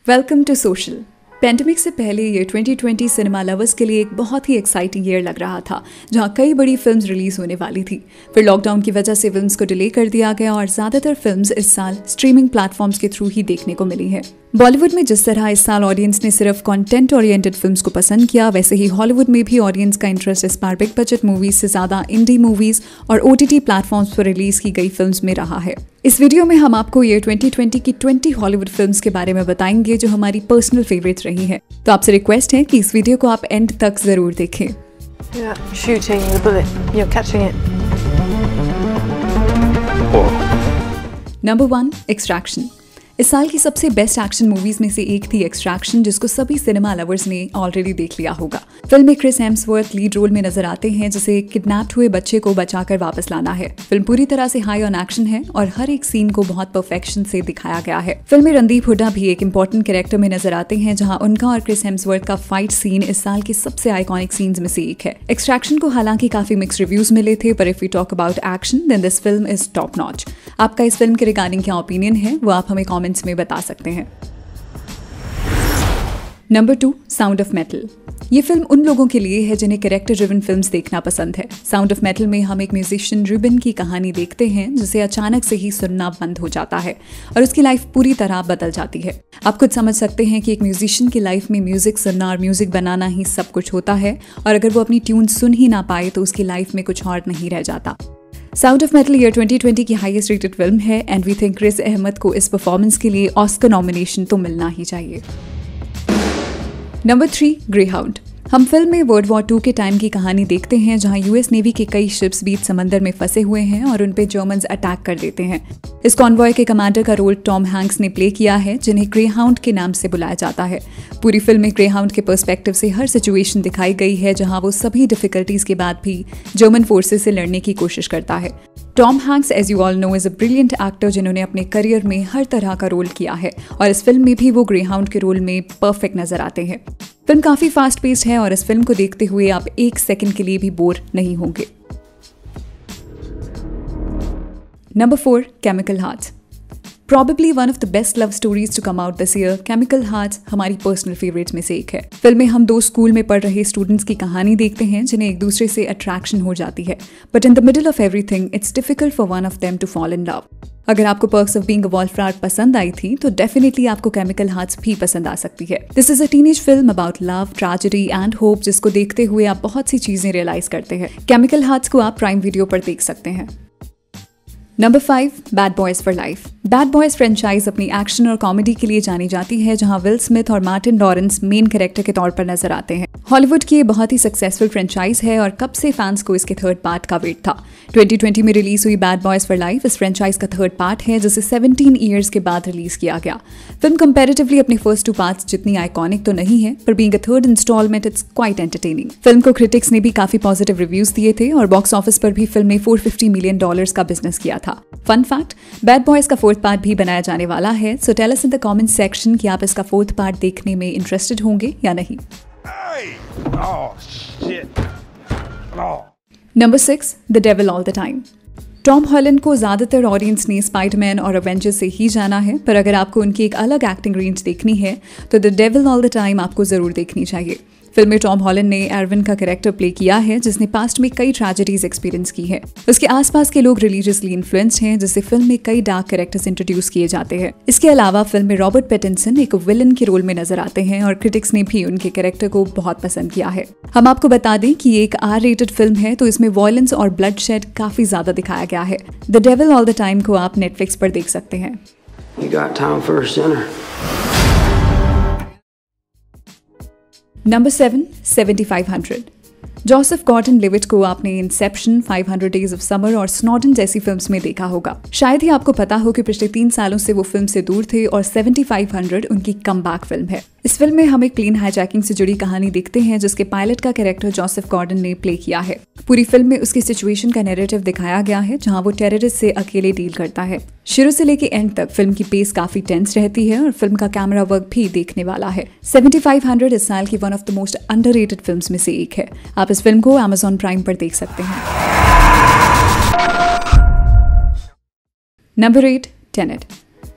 Welcome to social. Pandemic से पहले ये 2020 सिनेमा लवर्स के लिए एक बहुत ही एक्साइटिंग ईयर लग रहा था, जहां कई बड़ी फिल्म्स रिलीज होने वाली थी। फिर लॉकडाउन की वजह से फिल्म्स को डिले कर दिया गया और ज्यादातर फिल्म्स इस साल स्ट्रीमिंग प्लेटफॉर्म्स के थ्रू ही देखने को मिली है। बॉलीवुड में जिस तरह इस साल ऑडियंस ने सिर्फ कंटेंट ओरिएंटेड फिल्म्स को पसंद किया, वैसे ही हॉलीवुड में भी ऑडियंस का इंटरेस्ट इस बार बिग बजट मूवीज से ज्यादा इंडी मूवीज और OTT प्लेटफॉर्म्स पर रिलीज की गई फिल्म्स में रहा है। इस वीडियो में हम आपको ये 2020 की 20 हॉलीवुड फिल्म्स के बारे में बताएंगे जो हमारी पर्सनल फेवरेट्स रही हैं। तो आपसे रिक्वेस्ट है कि इस वीडियो को आप एंड तक जरूर देखें। Number 1, extraction. इस साल की सबसे बेस्ट एक्शन मूवीज में से एक थी एक्सट्रैक्शन, जिसको सभी सिनेमा लवर्स ने ऑलरेडी देख लिया होगा। फिल्म में क्रिस हेम्सवर्थ लीड रोल में नजर आते हैं, जिसे किडनैप्ड हुए बच्चे को बचाकर वापस लाना है। फिल्म पूरी तरह से हाई ऑन एक्शन है और हर एक सीन को बहुत परफेक्शन से दिखाया गया है। फिल्म में रणदीप हुड्डा भी एक इंपॉर्टेंट कैरेक्टर में नजर आते हैं, जहां उनका और क्रिस हेम्सवर्थ का फाइट सीन इस साल के सबसे आइकॉनिक सीन्स में से एक है। एक्सट्रैक्शन को हालांकि काफी मिक्स्ड रिव्यूज मिले थे, पर if we talk about action then this film is top notch. आपका इस फिल्म के रिगार्डिंग क्या ओपिनियन है, वो आप हमें कमेंट्स में बता सकते हैं। Number 2, sound of metal. ये फिल्म उन लोगों के लिए है जिन्हें कैरेक्टर ड्रिवन फिल्म्स देखना पसंद है। साउंड ऑफ मेटल में हम एक म्यूजिशियन रिबन की कहानी देखते हैं, जिसे अचानक से ही सुनना बंद हो जाता है और उसकी लाइफ पूरी तरह बदल जाती है। आप खुद समझ सकते हैं कि एक म्यूजिशियन की लाइफ में म्यूजिक सुनना और म्यूजिक बनाना ही सब कुछ होता है, और अगर वो अपनी ट्यून सुन ही ना पाए तो उसकी लाइफ में कुछ और नहीं रह जाता। साउंड ऑफ मेटल ईयर 2020 की हाईएस्ट रेटेड फिल्म है and we think Chris Ahmed को इस परफॉर्मेंस के लिए ऑस्कर नॉमिनेशन तो मिलना ही चाहिए। Number 3, greyhound. हम फिल्म में वर्ल्ड वॉर 2 के टाइम की कहानी देखते हैं, जहां US नेवी के कई शिप्स बीच समंदर में फंसे हुए हैं और उन पे जर्मन्स अटैक कर देते हैं। इस कॉन्वॉय के कमांडर का रोल टॉम हैंक्स ने प्ले किया है, जिन्हें ग्रेहाउंड के नाम से बुलाया जाता है। पूरी फिल्म में ग्रेहाउंड के पर्सपेक्टिव से हर सिचुएशन दिखाई गई है, जहां वो सभी डिफिकल्टीज के बाद भी जर्मन फोर्सेस से लड़ने की कोशिश करता है। Tom Hanks, as you all know, is a brilliant actor जिन्होंने अपने करियर में हर तरह का रोल किया है और इस फिल्म में भी वो ग्रेहाउंड के रोल में परफेक्ट नजर आते हैं। फिल्म काफी फास्ट पेस्ड है और इस फिल्म को देखते हुए आप एक सेकंड के लिए भी बोर नहीं होंगे। Number 4, chemical hearts. Probably one of the best love stories to come out this year, Chemical Hearts हमारी पर्सनल फेवरेट्स में से एक है। फिल्म में हम 2 स्कूल में पढ़ रहे स्टूडेंट्स की कहानी देखते हैं, जिन्हें एक दूसरे से अट्रैक्शन हो जाती है, but in the middle of everything it's difficult for one of them to fall in love. अगर आपको perks of being a wallflower पसंद आई थी तो डेफिनेटली आपको केमिकल हार्ट्स भी पसंद आ सकती है। This is a teenage film about love, tragedy and hope, जिसको देखते हुए आप बहुत सी चीजें रियलाइज करते हैं। केमिकल हार्ट्स को आप प्राइम वीडियो पर देख सकते हैं। Number 5, bad boys for life. Bad boys franchise अपनी एक्शन और कॉमेडी के लिए जानी जाती है, जहां विल स्मिथ और मार्टिन लॉरेंस मेन कैरेक्टर के तौर पर नजर आते हैं। हॉलीवुड की ये बहुत ही सक्सेसफुल फ्रेंचाइज है और कब से फैंस को इसके थर्ड पार्ट का वेट था। 2020 में रिलीज हुई बैड बॉयज फॉर लाइफ इस फ्रेंचाइज का थर्ड पार्ट है, जिसे 17 ईयर्स के बाद रिलीज किया गया। फिल्म कंपैरेटिवली अपने फर्स्ट 2 पार्ट्स जितनी आइकॉनिक तो नहीं है, पर being a third instalment it's quite entertaining. Film को क्रिटिक्स ने भी काफी पॉजिटिव रिव्यूज दिए थे और बॉक्स ऑफिस पर भी फिल्म ने $450 मिलियन का बिजनेस किया था। फन फैक्ट, बैड बॉयज का 4th पार्ट भी बनाया जाने वाला है, so tell us in the comment section कि आप इसका 4th पार्ट देखने में इंटरेस्टेड होंगे या नहीं। Number 6, the devil all the time. Tom Holland को ज्यादातर ऑडियंस ने स्पाइडरमैन और एवेंजर्स से ही जाना है, पर अगर आपको उनकी एक अलग एक्टिंग रेंज देखनी है तो the devil all the time आपको जरूर देखनी चाहिए। फिल्म में टॉम हॉलैंड ने एरविन का कैरेक्टर प्ले किया है, जिसने पास्ट में कई ट्रेजेडीज एक्सपीरियंस की है। उसके आसपास के लोग रिलीजियसली इन्फ्लुएंस्ड हैं, जिससे फिल्म में कई डार्क कैरेक्टर्स इंट्रोड्यूस किए जाते हैं। इसके अलावा फिल्म में रॉबर्ट पैटिंसन एक विलन के रोल में नजर आते हैं और क्रिटिक्स ने भी उनके कैरेक्टर को बहुत पसंद किया है। हम आपको बता दें कि ये एक R-rated फिल्म है, तो इसमें वायलेंस और ब्लड शेड काफी ज्यादा दिखाया गया है। The devil all the time को आप नेटफ्लिक्स पर देख सकते हैं। नंबर 7, 7500। जोसेफ गॉर्डन लेविट को आपने इंसेप्शन, 500 डेज ऑफ समर और स्नोडन जैसी फिल्म्स में देखा होगा। शायद ही आपको पता हो कि पिछले 3 सालों से वो फिल्म से दूर थे और 7500 उनकी कमबैक फिल्म है। इस फिल्म में हम एक प्लेन हाईजैकिंग से जुड़ी कहानी देखते हैं, जिसके पायलट का कैरेक्टर जोसेफ गॉर्डन ने प्ले किया है। पूरी फिल्म में उसकी सिचुएशन का नैरेटिव दिखाया गया है, जहां वो टेररिस्ट से अकेले डील करता है। शुरू से लेके एंड तक फिल्म की पेस काफी टेंस रहती है और फिल्म का कैमरा वर्क भी देखने वाला है। 7500 इस साल की one of the most underrated films में से एक है। आप इस फिल्म को Amazon प्राइम पर देख सकते हैं। Number 8, Tenet.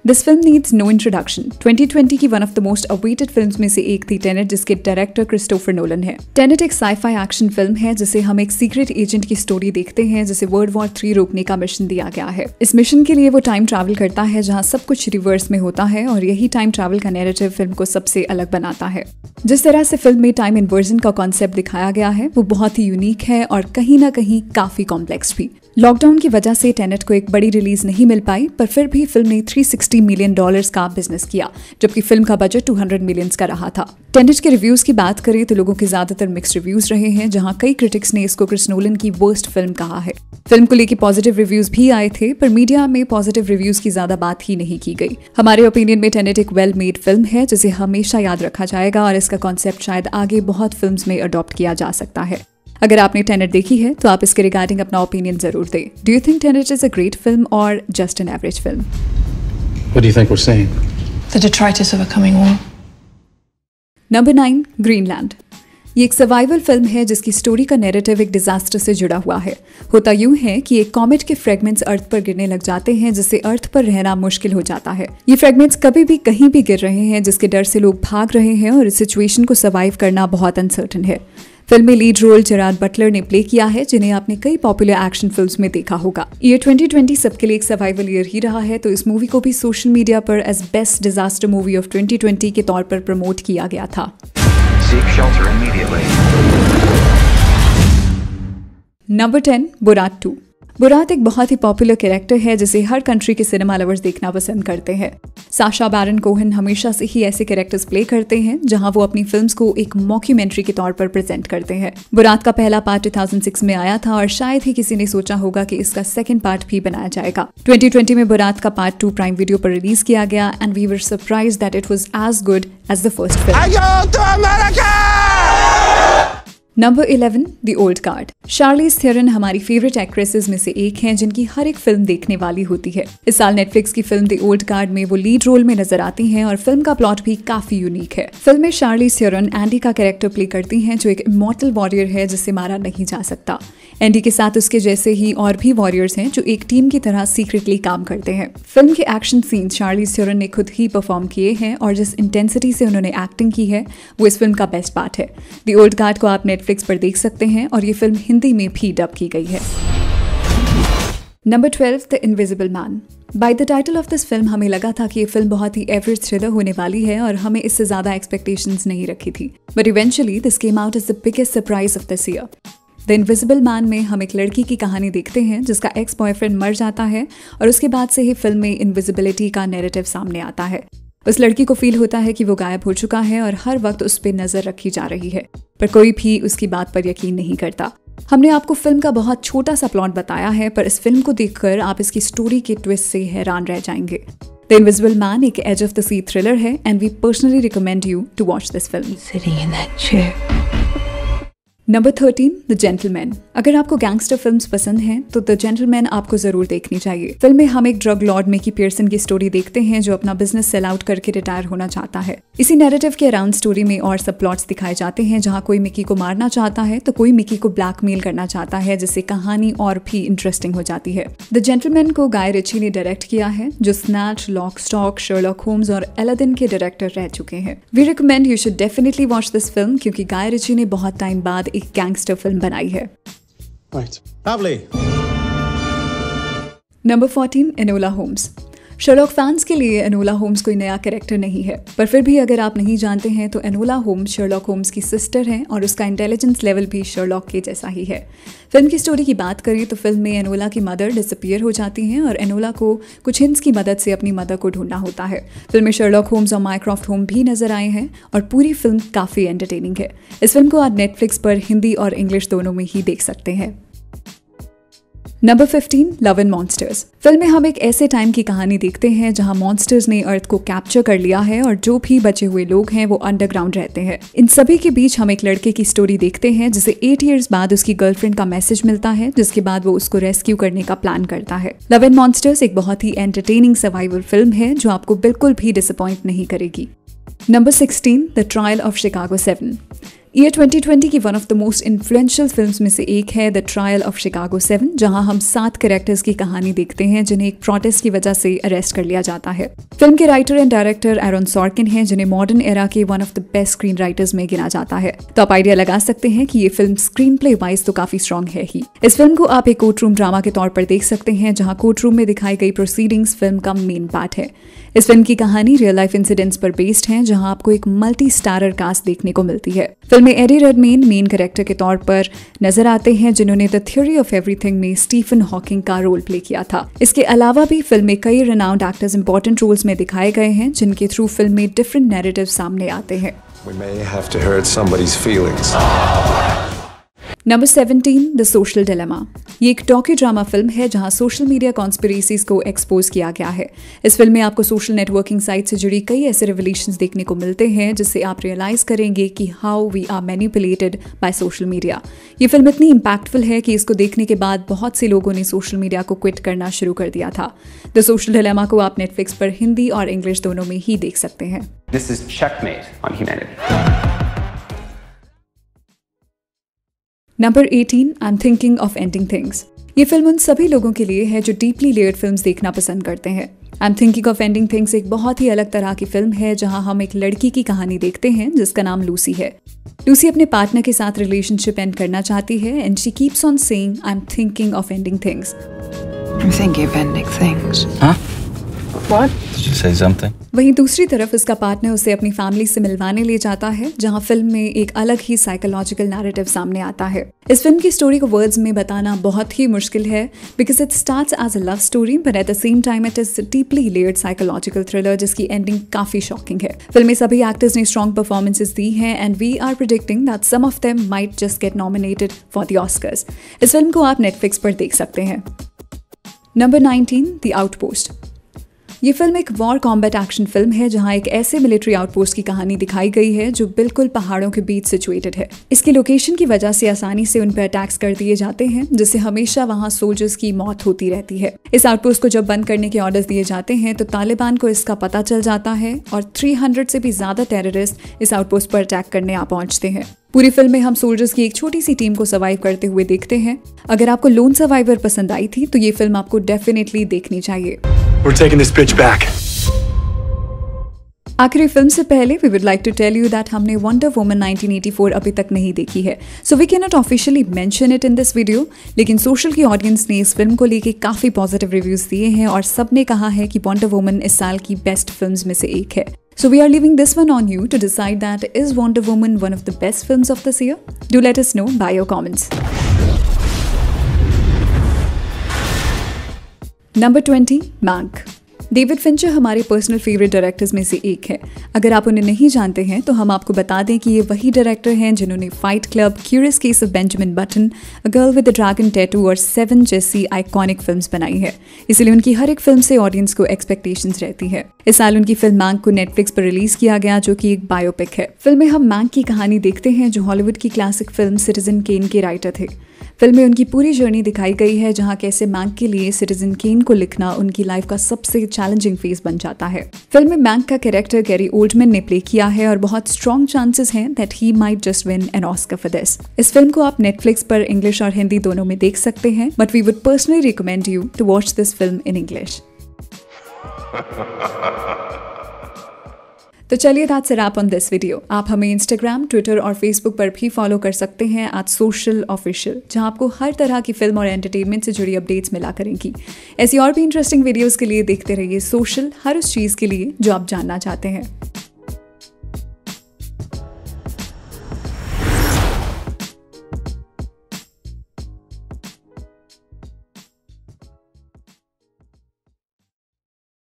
This film needs no introduction. 2020 की one of the most awaited films में से एक थी टेनेट, जिसके डायरेक्टर क्रिस्टोफर नोलन है। टेनेट एक साइफाई एक्शन फिल्म है जिसे हम एक सीक्रेट एजेंट की स्टोरी देखते हैं जिसे वर्ल्ड वॉर 3 रोकने का मिशन दिया गया है। इस मिशन के लिए वो टाइम ट्रैवल करता है जहां सब कुछ रिवर्स में होता है और यही टाइम ट्रैवल का नैरेटिव फिल्म को सबसे अलग बनाता है। जिस तरह से फिल्म में टाइम इन्वर्जन का कॉन्सेप्ट दिखाया गया है वो बहुत ही यूनिक है और कहीं ना कहीं काफी कॉम्प्लेक्स भी। लॉकडाउन की वजह से टेनेट को एक बड़ी रिलीज नहीं मिल पाई, पर फिर भी फिल्म ने $360 मिलियन का बिजनेस किया, जबकि फिल्म का बजट 200 मिलियन का रहा था। टेनेट के रिव्यूज की बात करें तो लोगों के ज्यादातर मिक्स्ड रिव्यूज रहे हैं, जहां कई क्रिटिक्स ने इसको क्रिस नोलन की वर्स्ट फिल्म कहा है। फिल्म को लेकर पॉजिटिव रिव्यूज भी आए थे, पर मीडिया में पॉजिटिव रिव्यूज की ज्यादा बात ही नहीं की गई। हमारे ओपिनियन में टेनेट एक वेल मेड फिल्म है जिसे हमेशा याद रखा जाएगा और इसका कॉन्सेप्ट शायद आगे बहुत फिल्म्स में अडॉप्ट किया जा सकता है। अगर आपने टेनेट देखी है तो आप इसके रिगार्डिंग अपना ओपिनियन जरूर दें। Do you think Tenet is a great film और just an average film? What do you think we're saying? The detritus of a coming war. Number 9, Greenland. ये एक सर्वाइवल फिल्म है जिसकी स्टोरी का narrative एक disaster से जुड़ा हुआ है। होता यूं है कि एक कॉमेट के फ्रेगमेंट्स अर्थ पर गिरने लग जाते हैं जिससे अर्थ पर रहना मुश्किल हो जाता है। ये फ्रेगमेंट्स कभी भी कहीं भी गिर रहे हैं जिसके डर से लोग भाग रहे हैं और इस सिचुएशन को सर्वाइव करना बहुत अनसर्टन है। फिल्म में लीड रोल जेरार्ड बटलर ने प्ले किया है, जिन्हें आपने कई पॉपुलर एक्शन फिल्म्स में देखा होगा। ईयर 2020 सबके लिए एक सर्वाइवल ईयर ही रहा है, तो इस मूवी को भी सोशल मीडिया पर as best disaster movie of 2020 के तौर पर प्रमोट किया गया था। नंबर 10, बोरात 2। बोरात एक बहुत ही पॉपुलर कैरेक्टर है जिसे हर कंट्री के सिनेमा लवर्स देखना पसंद करते हैं। साशा बैरन कोहेन हमेशा से ही ऐसे कैरेक्टर्स प्ले करते हैं जहां वो अपनी फिल्म्स को एक मॉक्यूमेंट्री के तौर पर प्रेजेंट करते हैं। बोरात का पहला पार्ट 2006 में आया था और शायद ही किसी ने सोचा होगा कि इसका सेकंड पार्ट भी बनाया जाएगा। 2020 में बोरात का पार्ट 2 प्राइम वीडियो पर रिलीज किया गया and we were surprised that it was as good as the first film. Number 11, the old guard. Charlize Theron हमारी फेवरेट एक्ट्रेसेस में से एक हैं जिनकी हर एक फिल्म देखने वाली होती है। इस साल नेटफ्लिक्स की फिल्म द ओल्ड गार्ड में वो लीड रोल में नजर आती हैं और फिल्म का प्लॉट भी काफी यूनिक है। फिल्म में शार्लीज थेरन एंडी का कैरेक्टर प्ले करती हैं जो एक इमॉर्टल वॉरियर है जिसे मारा नहीं जा सकता। एंडी के साथ उसके जैसे ही और भी वॉरियर्स हैं जो एक टीम की तरह सीक्रेटली काम करते हैं। फिल्म के एक्शन सीन्स शार्लीज थेरन ने खुद ही परफॉर्म किए हैं और जिस इंटेंसिटी से उन्होंने एक्टिंग की है वो इस फिल्म का बेस्ट पार्ट है। द ओल्ड गार्ड को आप नेटफ्लिक्स पर देख सकते हैं और ये फिल्म हिंदी में भी डब की गई है। Number 12, the invisible man. By the title of this film हमें लगा था कि ये फिल्म बहुत ही एवरेज थ्रिलर होने वाली है और हमें इससे ज्यादा एक्सपेक्टेशंस नहीं रखी थी, but eventually this came out as the biggest surprise of this year. The invisible man में हम एक लड़की की कहानी देखते हैं जिसका एक्स बॉयफ्रेंड मर जाता है और उसके बाद से ही फिल्म में इनविजिबिलिटी का नैरेटिव सामने आता है। उस लड़की को फील होता है कि वो गायब हो चुका है और हर वक्त उस पर नजर रखी जा रही है, पर कोई भी उसकी बात पर यकीन नहीं करता। हमने आपको फिल्म का बहुत छोटा सा प्लॉट बताया है, पर इस फिल्म को देखकर आप इसकी स्टोरी के ट्विस्ट से हैरान रह जाएंगे। द इनविजिबल मैन एक edge of the seat thriller है and we personally recommend you to watch this film. Number 13, the gentlemen. अगर आपको गैंगस्टर फिल्म्स पसंद हैं तो द जेंटलमैन आपको जरूर देखनी चाहिए। फिल्म में हम एक ड्रग लॉर्ड मिकी पियर्सन की स्टोरी देखते हैं जो अपना बिजनेस सेल आउट करके रिटायर होना चाहता है। इसी नैरेटिव के अराउंड स्टोरी में और सब प्लॉट्स दिखाए जाते हैं जहां कोई मिकी को मारना चाहता है तो कोई मिकी को ब्लैकमेल करना चाहता है, जिससे कहानी और भी इंटरेस्टिंग हो जाती है। द जेंटलमैन को गाय रिची ने डायरेक्ट किया है जो Snatch, Lock Stock, Sherlock Holmes और अलादीन के डायरेक्टर रह चुके हैं। We recommend you should definitely watch this film क्योंकि गाय रिची ने बहुत टाइम बाद एक गैंगस्टर फिल्म बनाई है। Number 14, Enola Holmes. Sherlock fans के लिए एनोला होम्स कोई नया कैरेक्टर नहीं है, पर फिर भी अगर आप नहीं जानते हैं तो एनोला होम्स शर्लॉक होम्स की सिस्टर हैं और उसका इंटेलिजेंस लेवल भी शर्लॉक के जैसा ही है। फिल्म की स्टोरी की बात करें तो फिल्म में एनोला की मदर डिसअपीयर हो जाती हैं और एनोला को कुछ हिंट्स की मदद से अपनी मदर को ढूंढना होता है। फिल्म में शर्लॉक होम्स और माइक्रॉफ्ट होम भी नजर आए हैं और पूरी फिल्म काफ़ी एंटरटेनिंग है। इस फिल्म को आप नेटफ्लिक्स पर हिंदी और इंग्लिश दोनों में ही देख सकते हैं। Number 15, love and monsters. Film में हम एक ऐसे टाइम की कहानी देखते हैं जहां मॉन्स्टर्स ने अर्थ को कैप्चर कर लिया है और जो भी बचे हुए लोग हैं वो अंडरग्राउंड रहते हैं। इन सभी के बीच हम एक लड़के की स्टोरी देखते हैं जिसे 8 इयर्स बाद उसकी गर्लफ्रेंड का मैसेज मिलता है, जिसके बाद वो उसको रेस्क्यू करने का प्लान करता है। लव एंड मॉन्स्टर्स एक बहुत ही एंटरटेनिंग सर्वाइवल फिल्म है जो आपको बिल्कुल भी डिसअपॉइंट नहीं करेगी। Number 16, the trial of Chicago 7। Year 2020 की one of the most influential films में से एक है द ट्रायल ऑफ शिकागो 7, जहां हम 7 कैरेक्टर्स की कहानी देखते हैं जिन्हें एक प्रोटेस्ट की वजह से अरेस्ट कर लिया जाता है। फिल्म के writer and director Aaron Sorkin हैं, जिन्हें मॉडर्न एरा के one of the best screen writers में गिना जाता है। तो आप आइडिया लगा सकते हैं कि ये फिल्म स्क्रीन प्ले वाइज तो काफी स्ट्रॉन्ग है ही। इस फिल्म को आप एक कोर्ट रूम ड्रामा के तौर पर देख सकते हैं, जहां कोर्ट रूम में दिखाई गई प्रोसीडिंग्स फिल्म का मेन पार्ट है। इस फिल्म की कहानी रियल लाइफ इंसिडेंट्स पर बेस्ड है, जहां आपको एक मल्टी स्टारर कास्ट देखने को मिलती है। फिल्म में एडी रेडमेन मेन कैरेक्टर के तौर पर नजर आते हैं, जिन्होंने द थ्योरी ऑफ एवरीथिंग में स्टीफन हॉकिंग का रोल प्ले किया था। इसके अलावा भी फिल्म में कई रेनाउंड एक्टर्स इंपॉर्टेंट रोल्स में दिखाए गए हैं, जिनके थ्रू फिल्म में डिफरेंट नैरेटिव सामने आते हैं। Number 17, the social dilemma. ये एक डॉक्यू ड्रामा फिल्म है जहां सोशल मीडिया कॉन्स्पिरेसीज को एक्सपोज किया गया है। इस फिल्म में आपको सोशल नेटवर्किंग साइट से जुड़ी कई ऐसे रिवलेशंस देखने को मिलते हैं, जिससे आप रियलाइज करेंगे कि how we are manipulated by social media. ये फिल्म इतनी इम्पैक्टफुल है कि इसको देखने के बाद बहुत से लोगों ने सोशल मीडिया को क्विट करना शुरू कर दिया था। द सोशल डिलेमा को आप नेटफ्लिक्स पर हिंदी और इंग्लिश दोनों में ही देख सकते हैं। This is checkmate on humanity. Number 18, I am thinking of ending things. ये फिल्म उन सभी लोगों के लिए है जो डीपली लेयर्ड फिल्म्स देखना पसंद करते हैं। I am thinking of ending things एक बहुत ही अलग तरह की फिल्म है, जहां हम एक लड़की की कहानी देखते हैं जिसका नाम लूसी है। लूसी अपने पार्टनर के साथ रिलेशनशिप एंड करना चाहती है and she keeps on saying I am thinking of ending things. I'm thinking of ending things. Huh? What? Did you say something? वहीं दूसरी तरफ उसका पार्टनर उसे अपनी फैमिली से मिलवाने ले जाता है, जहां फिल्म में एक अलग ही साइकोलॉजिकल नैरेटिव सामने आता है। इस फिल्म की स्टोरी को वर्ड्स में बताना बहुत ही मुश्किल है, because it starts as a love story but at the same time it is deeply layered psychological thriller, जिसकी एंडिंग काफी शॉकिंग है। फिल्म में सभी एक्टर्स ने स्ट्रॉन्ग परफॉर्मेंसेस दी हैं and we are predicting that some of them might just get nominated for the Oscars. इस film को आप नेटफ्लिक्स पर देख सकते हैं। Number 19, the outpost. ये फिल्म एक वॉर कॉम्बैट एक्शन फिल्म है, जहां एक ऐसे मिलिट्री आउटपोस्ट की कहानी दिखाई गई है जो बिल्कुल पहाड़ों के बीच सिचुएटेड है। इसकी लोकेशन की वजह से आसानी से उन पर अटैक्स कर दिए जाते हैं, जिससे हमेशा वहां सोल्जर्स की मौत होती रहती है। इस आउटपोस्ट को जब बंद करने के ऑर्डर्स दिए जाते हैं तो तालिबान को इसका पता चल जाता है और 300 से भी ज्यादा टेररिस्ट इस आउटपोस्ट पर अटैक करने आ पहुंचते हैं। पूरी फिल्म में हम सोल्जर्स की एक छोटी सी टीम को सर्वाइव करते हुए देखते हैं। अगर आपको लोन सर्वाइवर पसंद आई थी तो ये फिल्म आपको डेफिनेटली देखनी चाहिए। We're taking this bitch back. आखिरी फिल्म से पहले we would like to tell you that हमने वंडर वुमन 1984 अभी तक नहीं देखी है, so we can not officially mention it in this video. लेकिन सोशल की ऑडियंस ने इस फिल्म को लेके काफी पॉजिटिव रिव्यूज दिए हैं और सबने कहा है कि वंडर वुमन इस साल की बेस्ट फिल्म्स में से एक है। So we are leaving this one on you to decide that is Wonder Woman one of the best films of this year? Do let us know by your comments. Number 20, Mank. David Fincher हमारे personal favourite directors में से एक है। अगर आप उन्हें नहीं जानते हैं तो हम आपको बता दें कि ये वही डायरेक्टर हैं जिन्होंने fight club, curious case of Benjamin button, a girl with a dragon tattoo और 7 जैसी आइकॉनिक फिल्म्स बनाई है। इसलिए उनकी हर एक फिल्म से ऑडियंस को एक्सपेक्टेशंस रहती है। इस साल उनकी फिल्म मैंक को नेटफ्लिक्स पर रिलीज किया गया, जो कि एक बायोपिक है। फिल्म में हम मैंक की कहानी देखते हैं, जो हॉलीवुड की क्लासिक फिल्म सिटीजन केन के राइटर थे। फिल्म में उनकी पूरी जर्नी दिखाई गई है, जहां कैसे मैंक के लिए सिटीजन केन को लिखना उनकी लाइफ का सबसे चैलेंजिंग फेज बन जाता है। फिल्म में मैंक का कैरेक्टर गैरी ओल्डमैन ने प्ले किया है और बहुत स्ट्रॉन्ग चांसेस हैं that he might just win an Oscar for this. इस फिल्म को आप नेटफ्लिक्स पर इंग्लिश और हिंदी दोनों में देख सकते हैं, but we would personally recommend you to watch this film in English. तो चलिए that's a wrap on this video. आप हमें इंस्टाग्राम, ट्विटर और फेसबुक पर भी फॉलो कर सकते हैं @socialofficial, जहां आपको हर तरह की फिल्म और एंटरटेनमेंट से जुड़ी अपडेट्स मिला करेंगी। ऐसी और भी इंटरेस्टिंग वीडियोस के लिए देखते रहिए सोशल, हर उस चीज़ के लिए जो आप जानना चाहते हैं।